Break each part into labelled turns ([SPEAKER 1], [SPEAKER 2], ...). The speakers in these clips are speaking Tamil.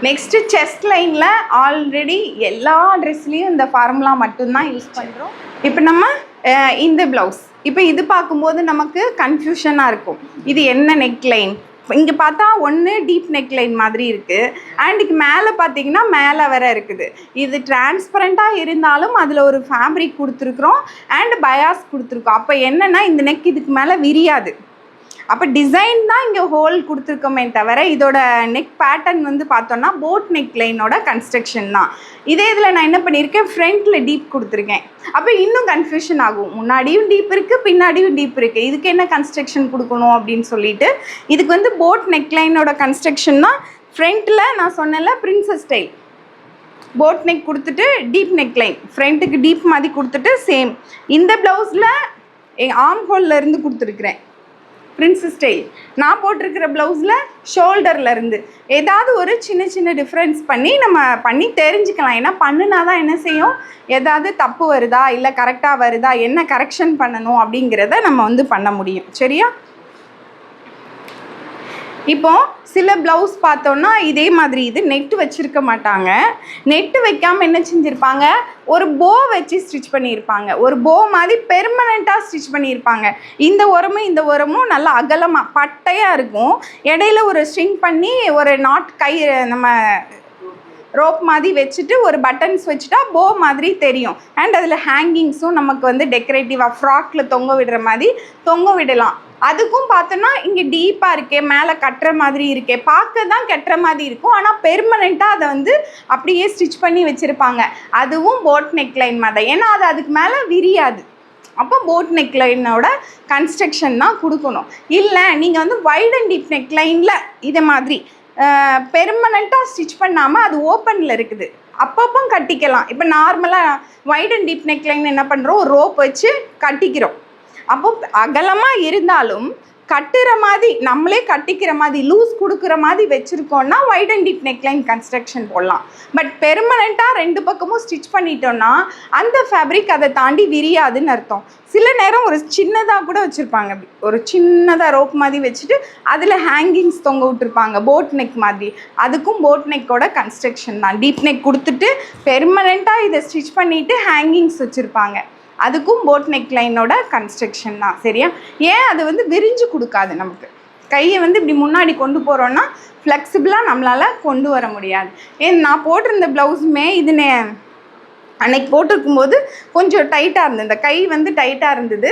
[SPEAKER 1] நெக்ஸ்ட்டு செஸ்ட் லைனில் ஆல்ரெடி எல்லா ட்ரெஸ்லேயும் இந்த ஃபார்முலா மட்டும்தான் யூஸ் பண்ணுறோம். இப்போ நம்ம இந்த ப்ளவுஸ் இப்போ இது பார்க்கும்போது நமக்கு கன்ஃபியூஷனாக இருக்கும். இது என்ன நெக் லைன்? இங்கே பார்த்தா ஒன்று டீப் நெக் லைன் மாதிரி இருக்குது, அண்டுக்கு மேலே பார்த்தீங்கன்னா மேலே வேற இருக்குது. இது டிரான்ஸ்பரண்ட்டாக இருந்தாலும் அதில் ஒரு ஃபேப்ரிக் கொடுத்துருக்குறோம் அண்ட் பயாஸ் கொடுத்துருக்கோம். அப்போ என்னென்னா இந்த நெக் இதுக்கு மேலே விரியாது. அப்போ டிசைன் தான் இங்கே ஹோல் கொடுத்துருக்கோமே தவிர இதோட நெக் பேட்டர்ன் வந்து பார்த்தோன்னா போட் நெக் லைனோட கன்ஸ்ட்ரக்ஷன் தான். இதே இதில் நான் என்ன பண்ணியிருக்கேன், ஃப்ரண்ட்டில் டீப் கொடுத்துருக்கேன். அப்போ இன்னும் கன்ஃபியூஷன் ஆகும். முன்னாடியும் டீப் இருக்குது, பின்னாடியும் டீப் இருக்குது, இதுக்கு என்ன கன்ஸ்ட்ரக்ஷன் கொடுக்கணும் அப்படின்னு சொல்லிட்டு இதுக்கு வந்து போட் நெக் லைனோட கன்ஸ்ட்ரக்ஷன் தான். ஃப்ரண்ட்டில் நான் சொன்னேன்ல பிரின்சஸ் ஸ்டைல் போட் நெக் கொடுத்துட்டு டீப் நெக் லைன் ஃப்ரண்ட்டுக்கு டீப் மாதிரி கொடுத்துட்டு சேம் இந்த ப்ளவுஸில் ஆர்ம் ஹோல்ல இருந்து கொடுத்துருக்குறேன் பிரின்சஸ் ஸ்டைல். நான் போட்டிருக்கிற ப்ளவுஸில் ஷோல்டர்லேருந்து ஏதாவது ஒரு சின்ன சின்ன டிஃப்ரென்ஸ் பண்ணி தெரிஞ்சுக்கலாம். ஏன்னா பண்ணுனா தான் என்ன செய்யும், ஏதாவது தப்பு வருதா இல்லை கரெக்டாக வருதா, என்ன கரெக்ஷன் பண்ணணும் அப்படிங்கிறத நம்ம வந்து பண்ண முடியும். சரியா? இப்போது சில ப்ளவுஸ் பார்த்தோன்னா இதே மாதிரி இது நெட்டு வச்சுருக்க மாட்டாங்க. நெட்டு வைக்காமல் என்ன செஞ்சுருப்பாங்க, ஒரு போ வச்சு ஸ்டிச் பண்ணியிருப்பாங்க. ஒரு போ மாதிரி பெர்மனண்ட்டாக ஸ்டிச் பண்ணியிருப்பாங்க. இந்த ஓரமும் நல்லா அகலமாக பட்டையாக இருக்கும். இடையில ஒரு ஸ்ட்ரிங் பண்ணி ஒரு நாட் கை நம்ம ரோப் மாதிரி வச்சுட்டு ஒரு பட்டன்ஸ் வச்சுட்டா போ மாதிரி தெரியும். அண்ட் அதில் ஹேங்கிங்ஸும் நமக்கு வந்து டெக்கரேட்டிவாக ஃப்ராக்கில் தொங்க விடுற மாதிரி தொங்க விடலாம். அதுக்கும் பார்த்தோன்னா இங்கே டீப்பாக இருக்கே, மேலே கட்டுற மாதிரி இருக்கே, பார்க்க தான் கட்டுற மாதிரி இருக்கும், ஆனால் பெர்மனெண்ட்டாக அதை வந்து அப்படியே ஸ்டிச் பண்ணி வச்சுருப்பாங்க. அதுவும் போட் நெக் லைன் மாதிரி, ஏன்னா அது அதுக்கு மேலே விரியாது. அப்போ போட் நெக் லைனோட கன்ஸ்ட்ரக்ஷன் தான் கொடுக்கணும். இல்லை நீங்கள் வந்து வைட் அண்ட் டீப் நெக் லைனில் இதை மாதிரி பெர்மனண்ட்டாக ஸ்டிச் பண்ணாமல் அது ஓப்பனில் இருக்குது, அப்பப்போ கட்டிக்கலாம். இப்போ நார்மலாக wide and deep neck line என்ன பண்ணுறோம், ஒரு ரோப் வச்சு கட்டிக்கிறோம். அப்போ அகலமாக இருந்தாலும் கட்டுற மாதிரி நம்மளே கட்டிக்கிற மாதிரி லூஸ் கொடுக்குற மாதிரி வச்சுருக்கோன்னா wide and deep neckline construction போடலாம். பட் பெர்மனண்ட்டாக ரெண்டு பக்கமும் ஸ்டிச் பண்ணிட்டோன்னா அந்த ஃபேப்ரிக் அதை தாண்டி விரியாதுன்னு அர்த்தம். சில நேரம் ஒரு சின்னதாக கூட வச்சுருப்பாங்க, ஒரு சின்னதாக ரோப் மாதிரி வச்சுட்டு அதில் ஹேங்கிங்ஸ் தொங்க விட்டுருப்பாங்க போட் நெக் மாதிரி. அதுக்கும் போட் நெக்கோட கன்ஸ்ட்ரக்ஷன் தான். டீப் நெக் கொடுத்துட்டு பெர்மனண்ட்டாக இதை ஸ்டிச் பண்ணிவிட்டு ஹேங்கிங்ஸ் வச்சுருப்பாங்க. அதுக்கும் போட் நெக் லைனோட கன்ஸ்ட்ரக்ஷன் தான். சரியா? ஏன் அது வந்து விரிஞ்சு கொடுக்காது, நமக்கு கையை வந்து இப்படி முன்னாடி கொண்டு போகிறோன்னா ஃப்ளெக்சிபிளாக நம்மளால் கொண்டு வர முடியாது. ஏன் நான் போட்டிருந்த ப்ளவுஸுமே இது அன்னைக்கு போட்டிருக்கும்போது கொஞ்சம் டைட்டாக இருந்தது, இந்த கை வந்து டைட்டாக இருந்தது.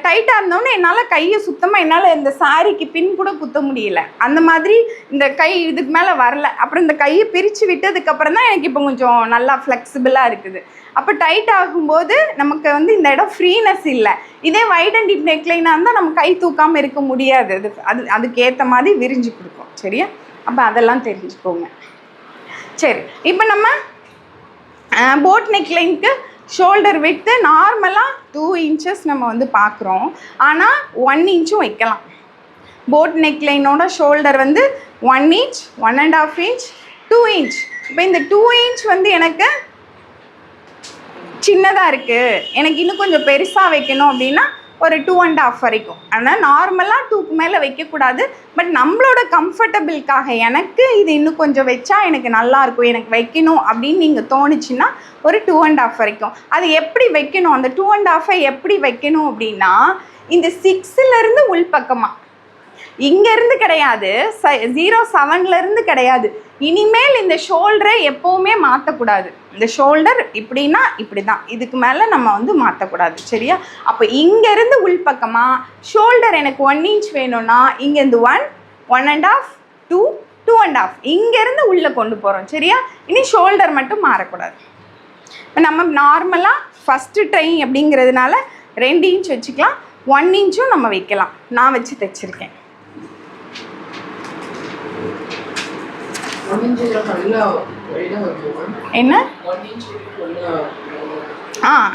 [SPEAKER 1] டைட்டாக இருந்தோன்னே என்னால் கையை சுத்தமாக என்னால் இந்த சாரிக்கு பின் கூட குத்த முடியல. அந்த மாதிரி இந்த கை இதுக்கு மேலே வரல. அப்புறம் இந்த கையை பிரித்து விட்டதுக்கப்புறம் தான் எனக்கு இப்போ கொஞ்சம் நல்லா ஃப்ளெக்சிபிளாக இருக்குது. அப்போ டைட் ஆகும்போது நமக்கு வந்து இந்த இடம் ஃப்ரீனஸ் இல்லை. இதே வைட் அண்ட் டீப் நெக்லைனாக இருந்தால் நம்ம கை தூக்காமல் இருக்க முடியாது, அதுக்கேற்ற மாதிரி விரிஞ்சு கொடுக்கும். சரியா? அப்போ அதெல்லாம் தெரிஞ்சுக்கோங்க. சரி, இப்போ நம்ம போட் நெக்லைனுக்கு ஷோல்டர் விட்டு நார்மலாக 2 இன்ச்சஸ் நம்ம வந்து பார்க்குறோம், ஆனால் 1 இன்ச்சும் வைக்கலாம். போட் நெக்லைனோட ஷோல்டர் வந்து 1 இன்ச், 1.5 இன்ச், 2 இன்ச். இப்போ இந்த 2 இன்ச் வந்து எனக்கு சின்னதாக இருக்குது, எனக்கு இன்னும் கொஞ்சம் பெருசாக வைக்கணும் அப்படின்னா ஒரு 2.5 வரைக்கும். ஆனால் நார்மலாக 2க்கு மேலே வைக்கக்கூடாது. பட் நம்மளோட கம்ஃபர்டபுளுக்காக எனக்கு இது இன்னும் கொஞ்சம் வச்சா எனக்கு நல்லாயிருக்கும், எனக்கு வைக்கணும் அப்படின்னு நீங்கள் தோணுச்சுன்னா ஒரு 2.5 வரைக்கும். அது எப்படி வைக்கணும், அந்த 2.5 எப்படி வைக்கணும் அப்படின்னா இந்த 6லேருந்து உள்பக்கமாக, இங்கேருந்து கிடையாது, 0.7லேருந்து கிடையாது. இனிமேல் இந்த ஷோல்டரை எப்போவுமே மாற்றக்கூடாது. இந்த ஷோல்டர் இப்படின்னா இப்படி தான், இதுக்கு மேலே நம்ம வந்து மாற்றக்கூடாது. சரியா? அப்போ இங்கேருந்து உள்பக்கமாக ஷோல்டர் எனக்கு 1 இன்ச் வேணும்னா இங்கேருந்து 1, 1.5, 2, 2.5 இங்கேருந்து உள்ளே கொண்டு போகிறோம். சரியா? இனி ஷோல்டர் மட்டும் மாறக்கூடாது. இப்போ நம்ம நார்மலாக ஃபஸ்ட்டு ட்ரை அப்படிங்கிறதுனால 2 இன்ச் வச்சுக்கலாம், 1 இன்ச்சும் நம்ம வைக்கலாம். நான் வச்சு தைச்சிருக்கேன். என்ன?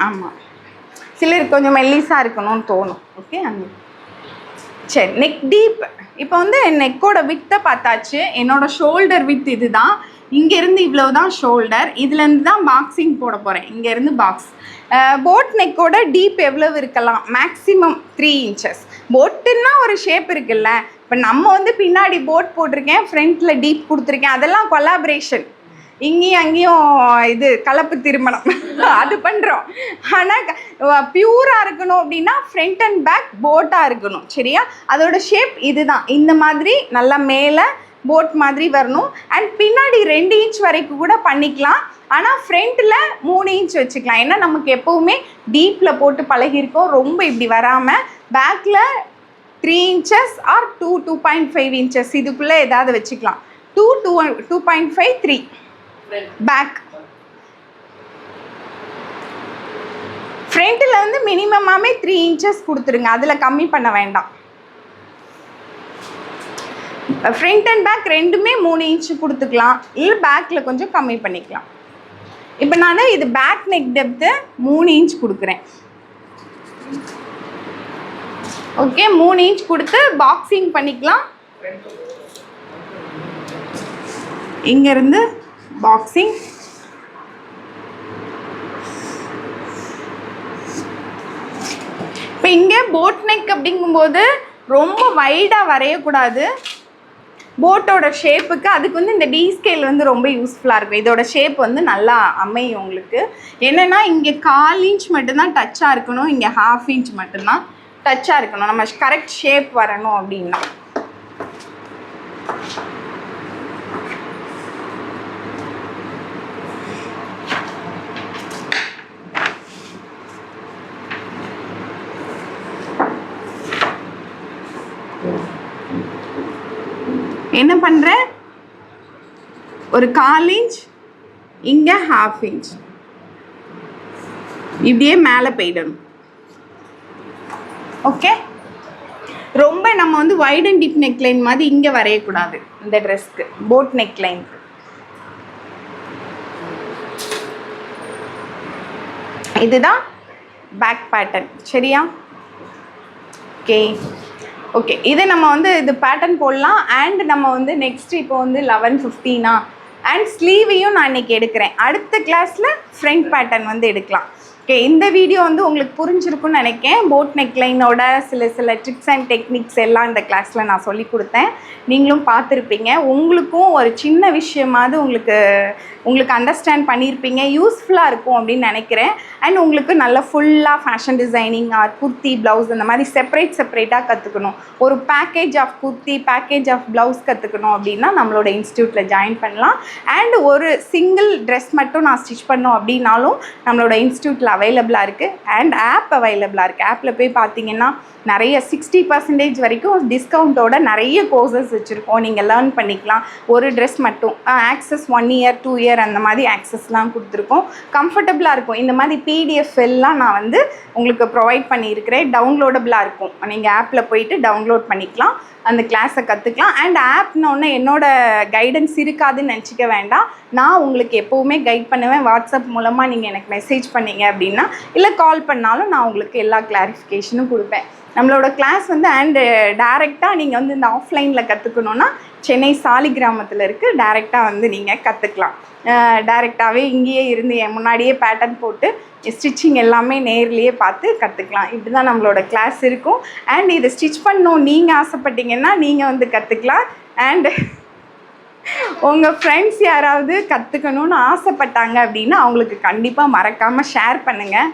[SPEAKER 1] ஆமாம், சிலருக்கு கொஞ்சம் மெல்லிஸாக இருக்கணும்னு தோணும். ஓகே, சரி. நெக் டீப் இப்போ வந்து நெக்கோட வித்தை பார்த்தாச்சு. என்னோடய ஷோல்டர் வித் இது தான். இங்கேருந்து இவ்வளோ தான் ஷோல்டர், இதுலேருந்து தான் பாக்ஸிங் போட போகிறேன். இங்கேருந்து பாக்ஸ். போட் நெக்கோட டீப் எவ்வளவு இருக்கலாம்? Maximum 3 inches. போட்டுன்னா ஒரு ஷேப் இருக்குல்ல, இப்போ நம்ம வந்து பின்னாடி போட் போட்டிருக்கேன், ஃப்ரண்ட்டில் டீப் கொடுத்துருக்கேன், அதெல்லாம் கொலாபரேஷன். இங்கேயும் அங்கேயும் இது கலப்பு திருமணம் அது பண்ணுறோம். ஆனால் பியூராக இருக்கணும் அப்படின்னா ஃப்ரண்ட் அண்ட் பேக் போட்டாக இருக்கணும். சரியா? அதோட ஷேப் இதுதான். இந்த மாதிரி நல்லா மேலே போட் மாதிரி வரணும். அண்ட் பின்னாடி 2 inch வரைக்கும் கூட பண்ணிக்கலாம். ஆனால் ஃப்ரண்ட்டில் 3 inch வச்சுக்கலாம். ஏன்னா நமக்கு எப்போவுமே டீப்பில் போட்டு பழகிருக்கோம். ரொம்ப இப்படி வராமல் பேக்கில் 3 inches ஆர் 2.5 inches இதுக்குள்ளே ஏதாவது வச்சுக்கலாம். 2.5 3 பேக். ஃப்ரண்ட்டில் வந்து மினிமமாகவே 3 inches கொடுத்துருங்க, அதில் கம்மி பண்ண வேண்டாம். ஃப்ரண்ட் அண்ட் பேக் ரெண்டுமே 3 inch கொடுத்துக்கலாம், இல்லை பேக்கில் கொஞ்சம் கம்மி பண்ணிக்கலாம். இப்போ நான் இது பேக் நெக் டெப்த்து 3 inch கொடுக்குறேன். ஓகே, 3 inch கொடுத்து பாக்ஸிங் பண்ணிக்கலாம். இங்கேருந்து பாக்ஸிங். இப்போ இங்கே போட் நெக் அப்படிங்கும்போது ரொம்ப வைடாக வரையக்கூடாது. போட்டோட ஷேப்புக்கு அதுக்கு வந்து இந்த டி ஸ்கேல் வந்து ரொம்ப யூஸ்ஃபுல்லாக இருக்கும். இதோட ஷேப் வந்து நல்லா அமையும் உங்களுக்கு. என்னென்னா இங்கே 1/4 inch மட்டும்தான் டச்சாக இருக்கணும், இங்கே 1/2 inch மட்டும்தான் டச்சாக இருக்கணும். நம்ம கரெக்ட் ஷேப் வரணும் அப்படின்னா. என்ன பண்ணுறேன், ஒரு 1/4 inch, இங்கே 1/2 inch இப்படியே மேலே போயிடணும். ஓகே, ரொம்ப நம்ம வந்து wide and deep neck line மாதிரி இங்கே வரையக்கூடாது இந்த ட்ரெஸ்க்கு, போட் நெக் லைனுக்கு. இதுதான் பேக் பேட்டர்ன். சரியா? ஓகே ஓகே, இது நம்ம வந்து இது பேட்டர்ன் போடலாம். அண்ட் நம்ம வந்து நெக்ஸ்ட் இப்போ வந்து 11:15 அண்ட் ஸ்லீவையும் நான் இன்றைக்கி எடுக்கிறேன். அடுத்த கிளாஸில் ஃப்ரண்ட் பேட்டர்ன் வந்து எடுக்கலாம். ஓகே, இந்த வீடியோ வந்து உங்களுக்கு புரிஞ்சிருக்குன்னு நினைக்கிறேன். போட் நெக்லைனோட சில ட்ரிக்ஸ் அண்ட் டெக்னிக்ஸ் எல்லாம் இந்த கிளாஸில் நான் சொல்லி கொடுத்தேன். நீங்களும் பார்த்துருப்பீங்க. உங்களுக்கும் ஒரு சின்ன விஷயமாவது உங்களுக்கு அண்டர்ஸ்டாண்ட் பண்ணியிருப்பீங்க, யூஸ்ஃபுல்லாக இருக்கும் அப்படின்னு நினைக்கிறேன். அண்ட் உங்களுக்கு நல்ல ஃபுல்லாக fashion designing or kurti blouse இந்த மாதிரி செப்பரேட்டாக கற்றுக்கணும், ஒரு package of kurti package of blouse கற்றுக்கணும் அப்படின்னா நம்மளோட இன்ஸ்டியூட்டில் ஜாயின் பண்ணலாம். அண்ட் ஒரு சிங்கிள் ட்ரெஸ் மட்டும் நான் ஸ்டிச் பண்ணோம் அப்படின்னாலும் நம்மளோட இன்ஸ்டியூட்டில் அவைலபிளாக இருக்குது. அண்ட் ஆப் அவைலபிளாக இருக்குது. ஆப்பில் போய் பார்த்தீங்கன்னா நிறைய 60% வரைக்கும் டிஸ்கவுண்ட்டோட நிறைய கோர்சஸ் வச்சுருக்கோம். நீங்கள் லேர்ன் பண்ணிக்கலாம். ஒரு ட்ரெஸ் மட்டும் ஆக்சஸ் 1 year 2 year அந்த மாதிரி ஆக்சஸ்லாம் கொடுத்துருக்கோம். கம்ஃபர்டபுளாக இருக்கும். இந்த மாதிரி பிடிஎஃப் எல்லாம் நான் வந்து உங்களுக்கு ப்ரொவைட் பண்ணியிருக்கிறேன். டவுன்லோடபுளாக இருக்கும். நீங்கள் ஆப்பில் போயிட்டு டவுன்லோட் பண்ணிக்கலாம், அந்த கிளாஸை கற்றுக்கலாம். அண்ட் ஆப்னோடனே என்னோடய கைடன்ஸ் இருக்காதுன்னு நினச்சிக்க வேண்டாம். நான் உங்களுக்கு எப்போவுமே கைட் பண்ணுவேன். வாட்ஸ்அப் மூலமாக நீங்கள் எனக்கு மெசேஜ் பண்ணீங்க அப்படின்னா, இல்லை கால் பண்ணாலும் நான் உங்களுக்கு எல்லா கிளாரிஃபிகேஷனும் கொடுப்பேன். நம்மளோட கிளாஸ் வந்து அண்டு டேரெக்டாக நீங்கள் வந்து இந்த ஆஃப்லைனில் கற்றுக்கணுன்னா சென்னை சாலிகிராமத்தில் இருக்குது. டேரெக்டாக வந்து நீங்கள் கற்றுக்கலாம். டேரெக்டாகவே இங்கேயே இருந்து என் முன்னாடியே பேட்டர்ன் போட்டு ஸ்டிச்சிங் எல்லாமே நேர்லேயே பார்த்து கற்றுக்கலாம். இப்படி தான் நம்மளோட கிளாஸ் இருக்கும். அண்ட் இதை ஸ்டிச் பண்ணணும் நீங்கள் ஆசைப்பட்டீங்கன்னா நீங்கள் வந்து கற்றுக்கலாம். அண்டு உங்கள் ஃப்ரெண்ட்ஸ் யாராவது கற்றுக்கணுன்னு ஆசைப்பட்டாங்க அப்படின்னா அவங்களுக்கு கண்டிப்பாக மறக்காமல் ஷேர் பண்ணுங்கள்.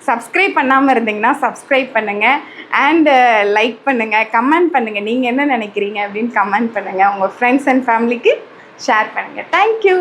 [SPEAKER 1] சப்ஸ்கிரைப் பண்ணாமல் இருந்தீங்கன்னா சப்ஸ்கிரைப் பண்ணுங்கள். அண்டு லைக் பண்ணுங்கள், கமெண்ட் பண்ணுங்கள். நீங்கள் என்ன நினைக்கிறீங்க அப்படின்னு கமெண்ட் பண்ணுங்கள். உங்கள் ஃப்ரெண்ட்ஸ் அண்ட் ஃபேமிலிக்கு ஷேர் பண்ணுங்கள். தேங்க்யூ.